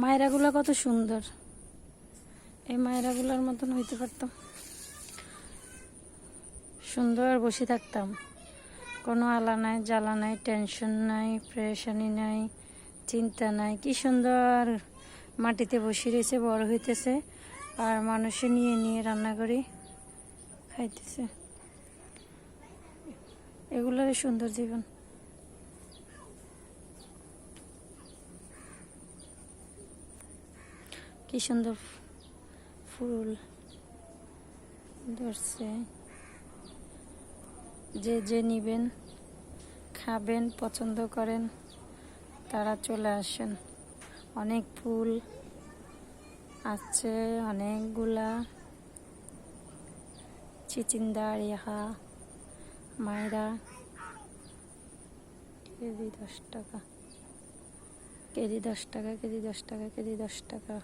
মায়েরাগুলো কত সুন্দর, এই মায়েরাগুলোর মতন হইতে পারতাম, সুন্দর বসে থাকতাম, কোনো আলা নাই, জ্বালা নাই, টেনশন নাই, প্রেশানি নাই, চিন্তা নাই। কি সুন্দর মাটিতে বসে রয়েছে, বড় হইতেছে, আর মানুষে নিয়ে নিয়ে রান্না করে খাইতেছে। এগুলোর সুন্দর জীবন। কি সুন্দর ফুল ধরছে। যে যে নিবেন, খাবেন, পছন্দ করেন, তারা চলে আসেন। অনেক ফুল আছে, অনেকগুলা। চিচিন্দা, রেহা, মায়রা। কেজি 10 টাকা, কেজি 10 টাকা, কেজি 10 টাকা, কেজি 10 টাকা।